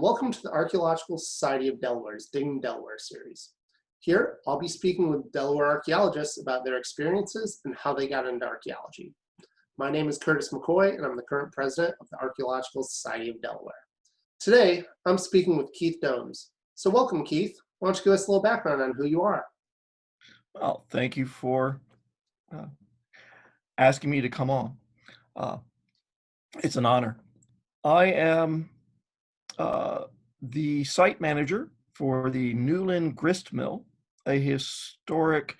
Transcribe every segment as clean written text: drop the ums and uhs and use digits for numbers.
and welcome to the Archaeological Society of Delaware's Digging Delaware series. Here, I'll be speaking with Delaware archaeologists about their experiences and how they got into archaeology. My name is Curtis McCoy, and I'm the current president of the Archaeological Society of Delaware. Today, I'm speaking with Keith Domes. So welcome, Keith. Why don't you give us a little background on who you are? Well, thank you for asking me to come on. It's an honor. I am the site manager for the Newlin Grist Mill, a historic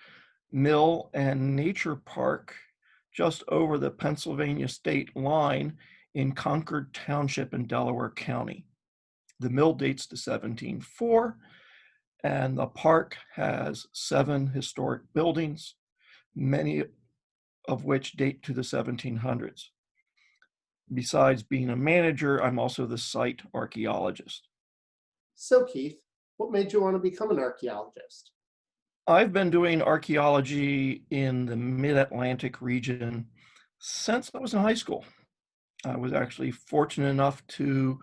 mill and nature park just over the Pennsylvania state line in Concord Township in Delaware County. The mill dates to 1704, and the park has 7 historic buildings, many of which date to the 1700s. Besides being a manager, I'm also the site archaeologist. So Keith, what made you want to become an archaeologist? I've been doing archaeology in the mid-Atlantic region since I was in high school. I was actually fortunate enough to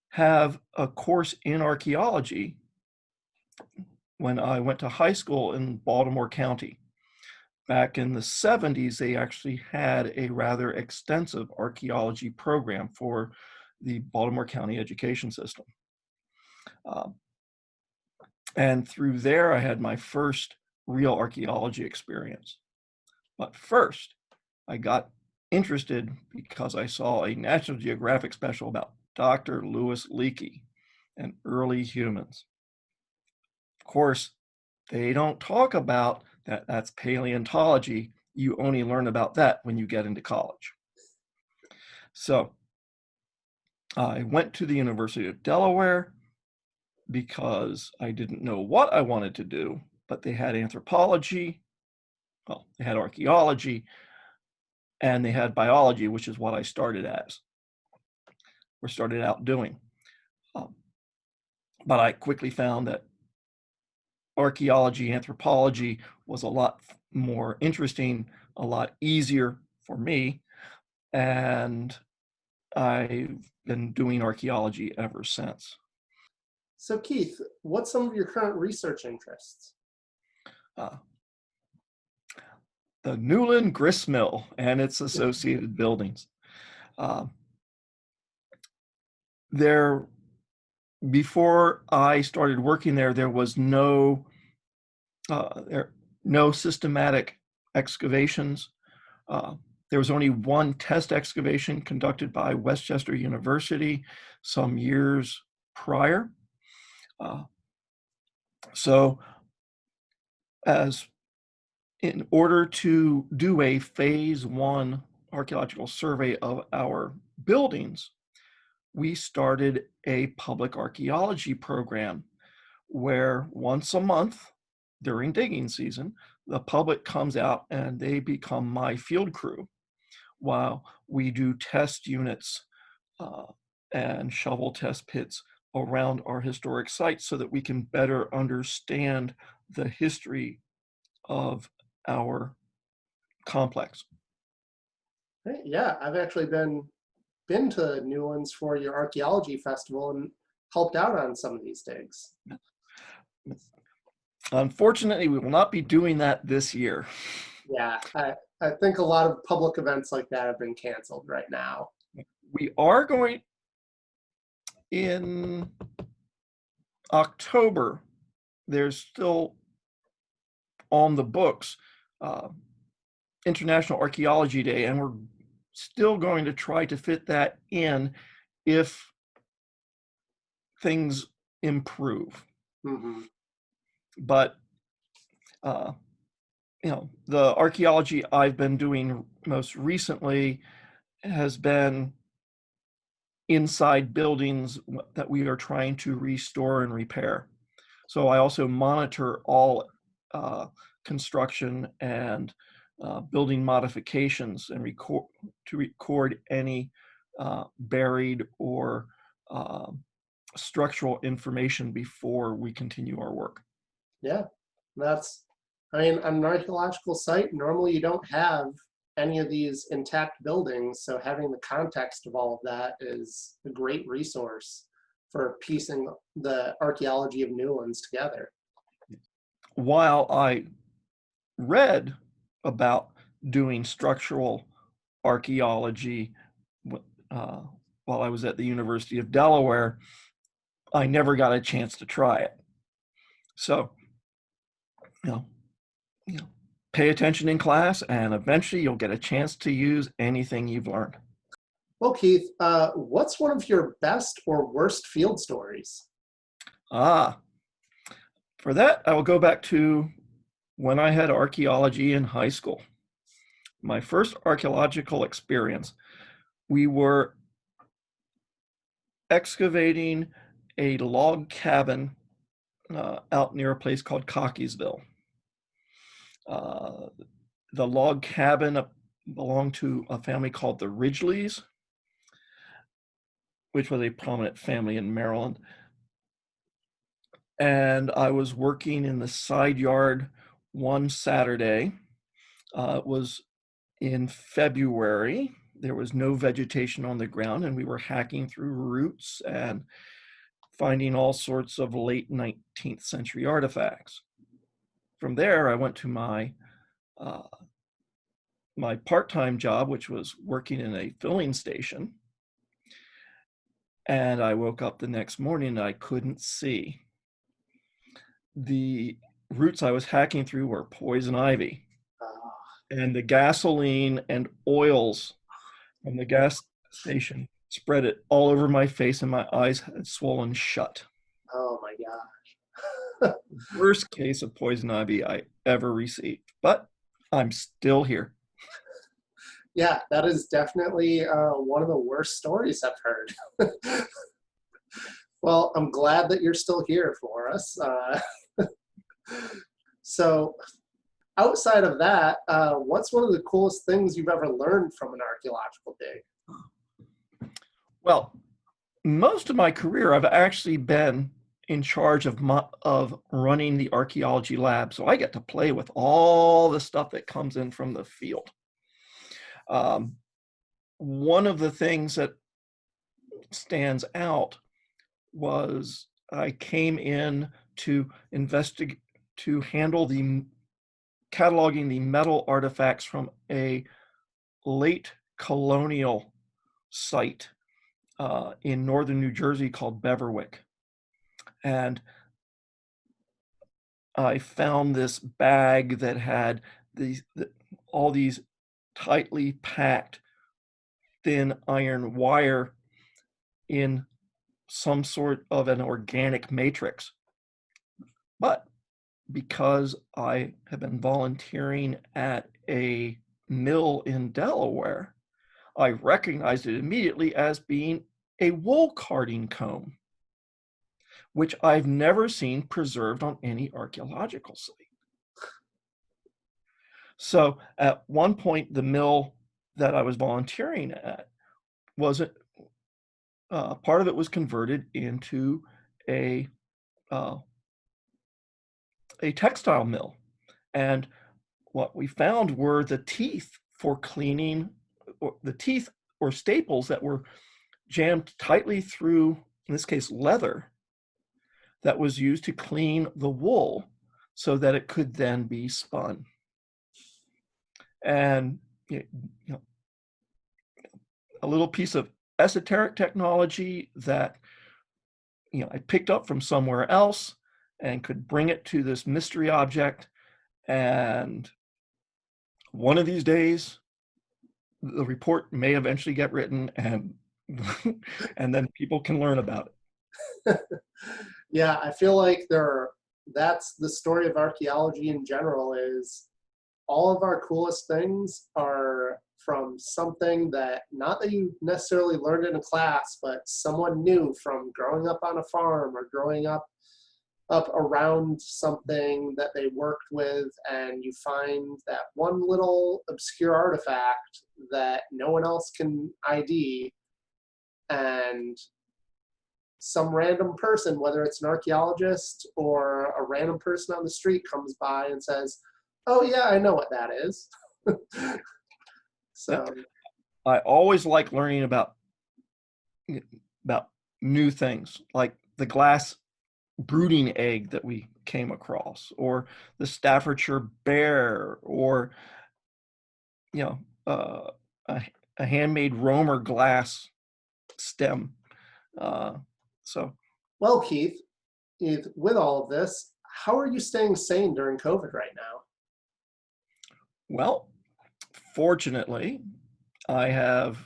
have a course in archaeology when I went to high school in Baltimore County. Back in the 70s, they actually had a rather extensive archaeology program for the Baltimore County education system. And through there, I had my first real archaeology experience. But first, I got interested because I saw a National Geographic special about Dr. Louis Leakey and early humans. Of course, they don't talk about that's paleontology. You only learn about that when you get into college. So I went to the University of Delaware because I didn't know what I wanted to do, but they had anthropology, well, they had archaeology, and they had biology, which is what I started as, or started out doing. But I quickly found that archaeology, anthropology was a lot more interesting, a lot easier for me, and I've been doing archaeology ever since. So Keith, what's some of your current research interests? The Newlin Grist Mill and its associated buildings. Before I started working there, there was no systematic excavations. There was only one test excavation conducted by Westchester University some years prior. So in order to do a phase 1 archaeological survey of our buildings, we started a public archaeology program where once a month during digging season, the public comes out and they become my field crew while we do test units and shovel test pits around our historic sites so that we can better understand the history of our complex. Yeah, I've actually been to Newlands for your archaeology festival and helped out on some of these digs. Unfortunately, we will not be doing that this year. Yeah, I think a lot of public events like that have been canceled right now. We are going in October. There's still on the books International Archaeology Day, and we're still going to try to fit that in if things improve. Mm-hmm. But the archaeology I've been doing most recently has been inside buildings that we are trying to restore and repair. So I also monitor all construction and building modifications and record any buried or structural information before we continue our work. Yeah, on an archaeological site, normally you don't have any of these intact buildings, so having the context of all of that is a great resource. for piecing the archaeology of Newlands together. While I read about doing structural archaeology while I was at the University of Delaware, I never got a chance to try it. So, you know, pay attention in class, and eventually you'll get a chance to use anything you've learned. Well, Keith, what's one of your best or worst field stories? For that, I will go back to when I had archaeology in high school. My first archaeological experience, we were excavating a log cabin out near a place called Cockeysville. The log cabin belonged to a family called the Ridgeleys, which was a prominent family in Maryland. And I was working in the side yard one Saturday. It was in February. There was no vegetation on the ground, and we were hacking through roots and finding all sorts of late 19th century artifacts. From there, I went to my part-time job, which was working in a filling station. And I woke up the next morning and I couldn't see. The roots I was hacking through were poison ivy. And the gasoline and oils from the gas station spread it all over my face, and my eyes had swollen shut. Oh my gosh. Worst case of poison ivy I ever received, but I'm still here. Yeah, that is definitely one of the worst stories I've heard. Well, I'm glad that you're still here for us. So outside of that, what's one of the coolest things you've ever learned from an archaeological dig? Well, most of my career, I've actually been in charge of running the archaeology lab. So I get to play with all the stuff that comes in from the field. One of the things that stands out was I came in to investigate, to handle the cataloging the metal artifacts from a late colonial site in northern New Jersey called Beverwyck. And I found this bag that had all these tightly packed thin iron wire in some sort of an organic matrix. But because I have been volunteering at a mill in Delaware, I recognized it immediately as being a wool carding comb, which I've never seen preserved on any archaeological site. So at one point, the mill that I was volunteering at wasn't, part of it was converted into a textile mill. And what we found were the teeth for cleaning, or the teeth or staples that were jammed tightly through, in this case, leather, that was used to clean the wool so that it could then be spun. And a little piece of esoteric technology that I picked up from somewhere else and could bring it to this mystery object. And one of these days, the report may eventually get written, and and then people can learn about it. Yeah, I feel like that's the story of archaeology in general, is all of our coolest things are from something that, not that you necessarily learned in a class, but someone knew from growing up on a farm or growing up around something that they worked with, and you find that one little obscure artifact that no one else can ID, and some random person, whether it's an archaeologist or a random person on the street, comes by and says, "Oh yeah, I know what that is." So I always like learning about new things, like the glass brooding egg that we came across, or the Staffordshire bear, or you know, a, a handmade Romer glass stem. Uh, so, Well, Keith, with all of this, how are you staying sane during COVID right now? well, fortunately, I have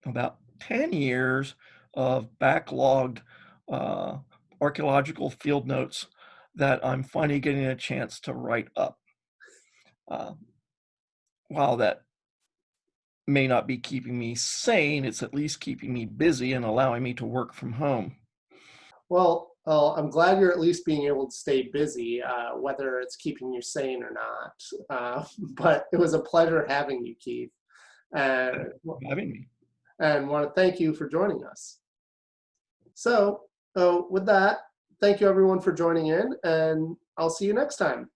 about 10 years of backlogged uh, archaeological field notes that I'm finally getting a chance to write up. Uh, while that may not be keeping me sane, it's at least keeping me busy and allowing me to work from home. Well, I'm glad you're at least being able to stay busy, whether it's keeping you sane or not. But it was a pleasure having you, Keith, and Thanks for having me. want to thank you for joining us. So, with that, thank you everyone for joining in, and I'll see you next time.